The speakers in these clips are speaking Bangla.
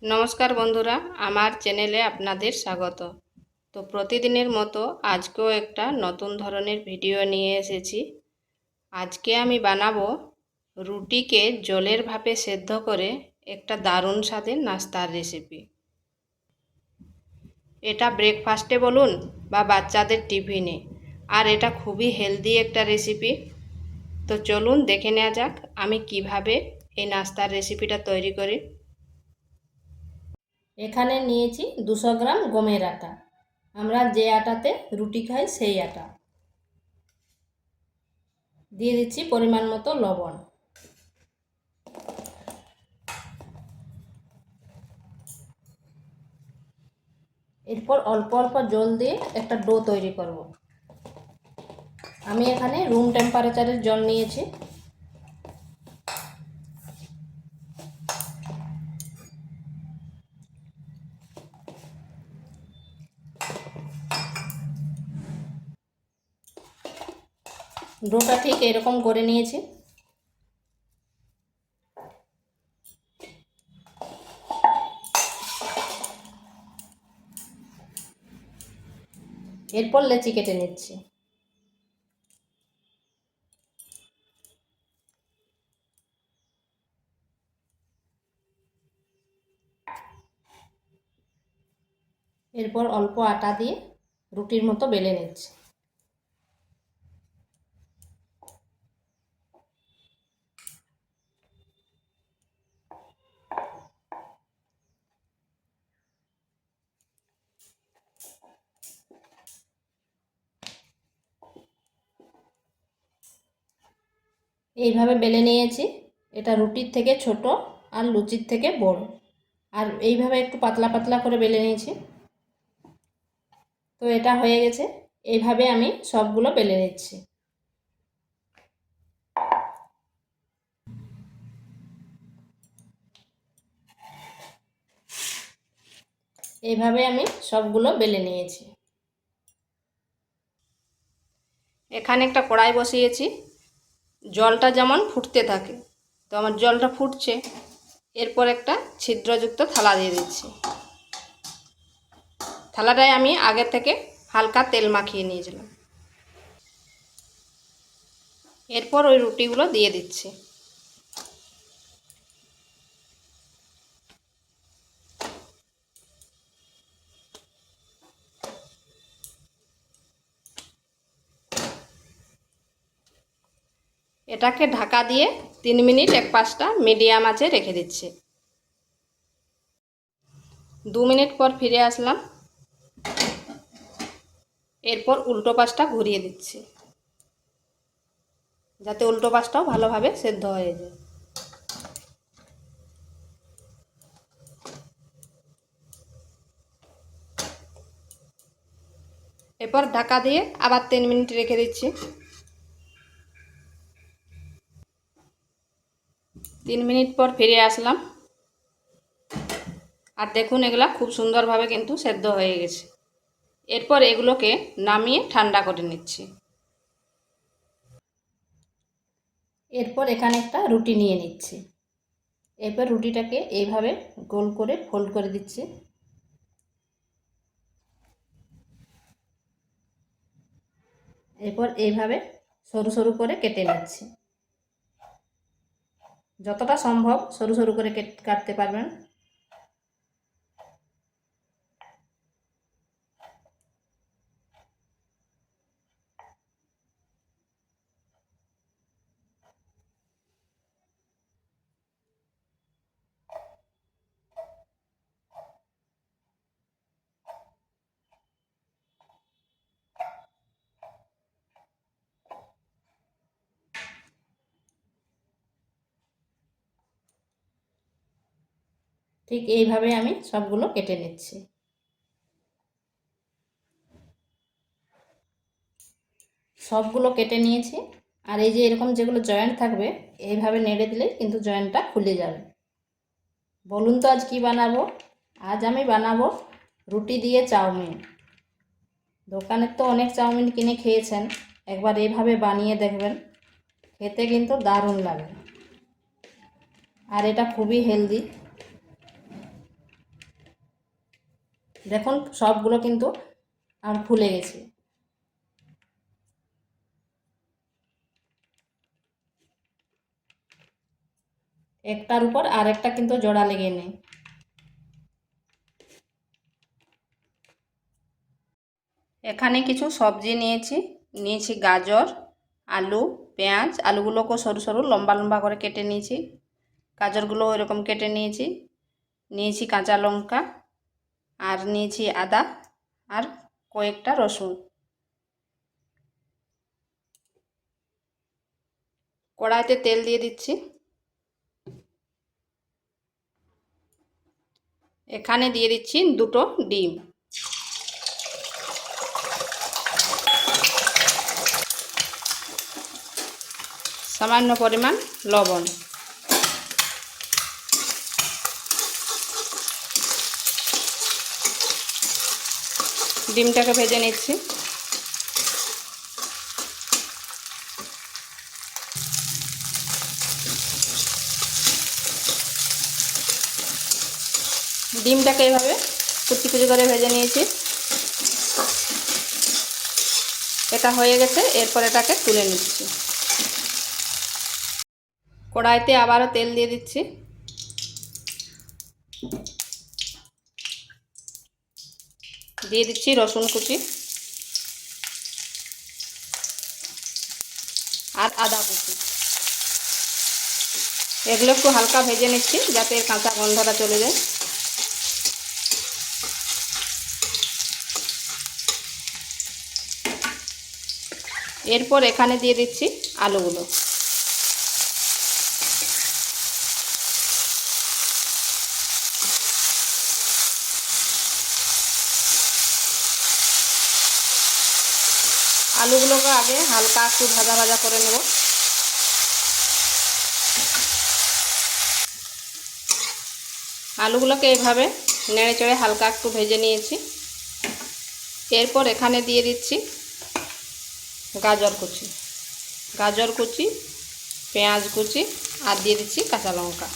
নমস্কার বন্ধুরা, আমার চ্যানেলে আপনাদের স্বাগত। তো প্রতিদিনের মতো আজকেও একটা নতুন ধরনের ভিডিও নিয়ে এসেছি। আজকে আমি বানাবো রুটিকে জলের ভাপে সেদ্ধ করে একটা দারুণ স্বাদের নাস্তার রেসিপি। এটা ব্রেকফাস্টে বলুন বা বাচ্চাদের টিফিনে, আর এটা খুবই হেলদি একটা রেসিপি। তো চলুন দেখে নেওয়া যাক আমি কিভাবে এই নাস্তার রেসিপিটা তৈরি করি। এখানে নিয়েছি 200 গ্রাম গমের আটা। আমরা যে আটাতে রুটি খাই সেই আটা। দিয়ে দিচ্ছি পরিমাণ মতো লবণ। এরপর অল্প অল্প জল দিয়ে একটা ডো তৈরি করব। আমি এখানে রুম টেম্পারেচারের জল নিয়েছি। ডোটা ঠিক এরকম করে নিয়েছি। এরপর লেচি কেটে নিচ্ছি। এরপর অল্প আটা দিয়ে রুটির মতো বেলে নিচ্ছি। এইভাবে বেলে নিয়েছি। এটা রুটির থেকে ছোট আর লুচির থেকে বড়। আর এইভাবে একটু পাতলা পাতলা করে বেলে নিয়েছি। তো এটা হয়ে গেছে। এইভাবে আমি সবগুলো বেলে নিচ্ছি। এইভাবে আমি সবগুলো বেলে নিয়েছি। এখানে একটা কড়াই বসিয়েছি, জলটা যেমন ফুটতে থাকে। তো আমার জলটা ফুটছে। এরপর একটা ছিদ্রযুক্ত থালা দিয়ে দিচ্ছি। থালাটায় আমি আগে থেকে হালকা তেল মাখিয়ে নিয়েছিলাম। এরপর ওই রুটিগুলো দিয়ে দিচ্ছি। এটাকে ঢাকা দিয়ে 3 মিনিট এক পাশটা মিডিয়াম আঁচে রেখে দিচ্ছি। 2 মিনিট পর ফিরে আসলাম। এরপর উল্টো পাশটা ঘুরিয়ে দিচ্ছি, যাতে উল্টো পাশটাও ভালোভাবে সেদ্ধ হয়ে যায়। এরপর ঢাকা দিয়ে আবার 3 মিনিট রেখে দিচ্ছি। 3 মিনিট পর ফিরে আসলাম। আর দেখুন এগুলা খুব সুন্দরভাবে কিন্তু সেদ্ধ হয়ে গেছে। এরপর এগুলোকে নামিয়ে ঠান্ডা করে নিচ্ছি। এরপর এখানে একটা রুটি নিয়ে নিচ্ছি। এরপর রুটিটাকে এইভাবে গোল করে ফোল্ড করে দিচ্ছি। এরপর এইভাবে সরু সরু করে কেটে নিচ্ছি। যতটা সম্ভব সরু সরু করে কাটতে পারবেন। ঠিক এইভাবে আমি সবগুলো কেটে নিচ্ছি। সবগুলো কেটে নিয়েছি। আর এই যে এরকম যেগুলো জয়েন্ট থাকবে, এইভাবে নেড়ে দিলে কিন্তু জয়েন্টটা খুলে যাবে। বলুন তো আজ কি বানাবো? আজ আমি বানাবো রুটি দিয়ে চাউমিন। দোকানের তো অনেক চাউমিন কিনে খেয়েছেন, একবার এইভাবে বানিয়ে দেখবেন, খেতে কিন্তু দারুণ লাগে। আর এটা খুবই হেলদি। দেখুন সবগুলো কিন্তু আমার ফুলে গেছে। একটার উপর আর একটা কিন্তু জোড়া লেগে নেই। এখানে কিছু সবজি নিয়েছি গাজর, আলু, পেঁয়াজ। আলুগুলোকে সরু সরু লম্বা লম্বা করে কেটে নিয়েছি, গাজরগুলো ওইরকম কেটে নিয়েছি কাঁচা লঙ্কা, আর নিয়েছি আদা আর কয়েকটা রসুন। কড়াইতে তেল দিয়ে দিচ্ছি। এখানে দিয়ে দিচ্ছি দুটো ডিম। সামান্য পরিমাণ লবণ। ডিমটাকে ভেজে নিচ্ছি। ডিমটাকে এইভাবে কুচি কুচি করে ভেজে নিয়েছি। এটা হয়ে গেছে, এরপর এটাকে তুলে নিচ্ছি। কড়াইতে আবারও তেল দিয়ে দিচ্ছি। দিয়ে দিচ্ছি রসুন কুচি আর আদা কুচি। এগুলো একটু হালকা ভেজে নিচ্ছি যাতে এর কাঁচা গন্ধটা চলে যায়। এরপর এখানে দিয়ে দিচ্ছি আলুগুলো। আলুগুলোকে আগে হালকা একটু ভাজা ভাজা করে নেব। আলুগুলোকে এইভাবে নেড়ে চেড়ে হালকা একটু ভেজে নিয়েছি। এরপর এখানে দিয়ে দিচ্ছি গাজর কুচি, পেঁয়াজ কুচি আর দিয়ে দিচ্ছি কাঁচা লঙ্কা।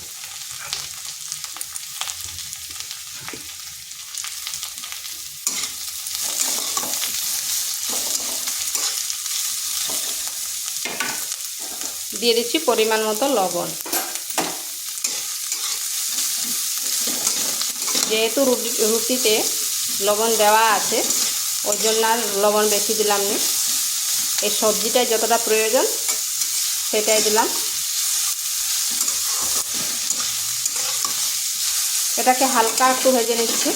দিয়ে দিচ্ছি পরিমাণ মতো লবণ। যেহেতু রুটিতে লবণ দেওয়া আছে ওই জন্য আর লবণ বেশি দিলাম না। এই সবজিটায় যতটা প্রয়োজন সেটাই দিলাম। এটাকে হালকা একটু ভেজে নিচ্ছি।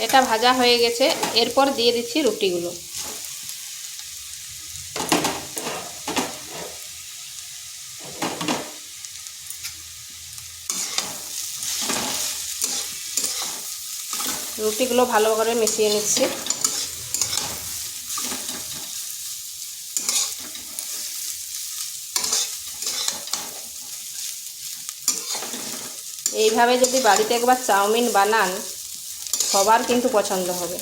এটা ভাজা হয়ে গেছে, এরপর দিয়ে দিচ্ছি রুটিগুলো। রুটিগুলো ভালো করে মিশিয়ে নিচ্ছি। এইভাবে যদি বাড়িতে একবার চাউমিন বানান সবার কিন্তু পছন্দ হবে।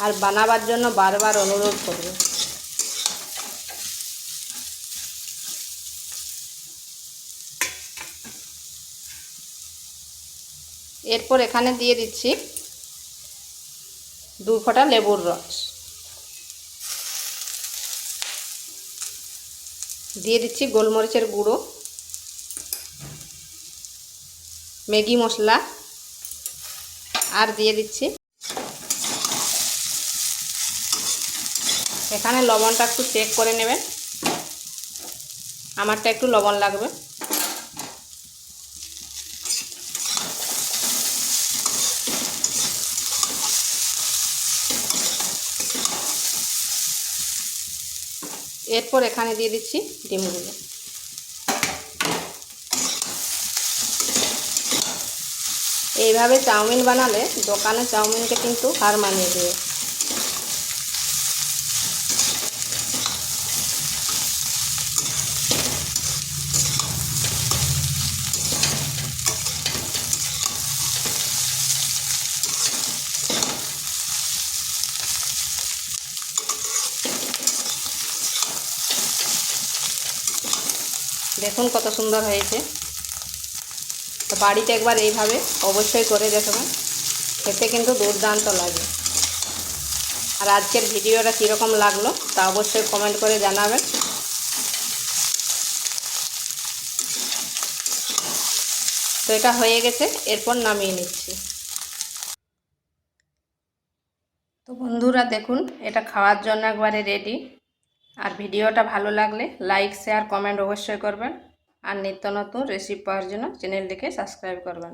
আর বানাবার জন্য বারবার অনুরোধ করবে। এরপর এখানে দিয়ে দিচ্ছি 2 ফোঁটা লেবুর রস। দিয়ে দিচ্ছি গোলমরিচের গুঁড়ো, ম্যাগি মশলা আর দিয়ে দিচ্ছি এখানে লবণটা একটু চেক করে নেবেন, আমারটা একটু লবণ লাগবে। এরপর এখানে দিয়ে দিচ্ছি ডিমগুলো। এইভাবে চাউমিন বানালে দোকানে চাউমিনকে কিন্তু হার মানিয়ে দেবে। দেখুন কত সুন্দর হয়েছে। তো বাড়িতে একবার এইভাবে অবশ্যই করে দেখবেন, খেতে কিন্তু দুর্দান্ত লাগে। আর আজকের ভিডিওটা কীরকম লাগলো তা অবশ্যই কমেন্ট করে জানাবেন। তো এটা হয়ে গেছে, এরপর নামিয়ে নিচ্ছি। তো বন্ধুরা দেখুন, এটা খাওয়ার জন্য একবারে রেডি। আর ভিডিওটা ভালো লাগলে লাইক শেয়ার কমেন্ট অবশ্যই করবেন। আর নিত্য নতুন রেসিপি পাওয়ার জন্য চ্যানেলটিকে সাবস্ক্রাইব করবেন।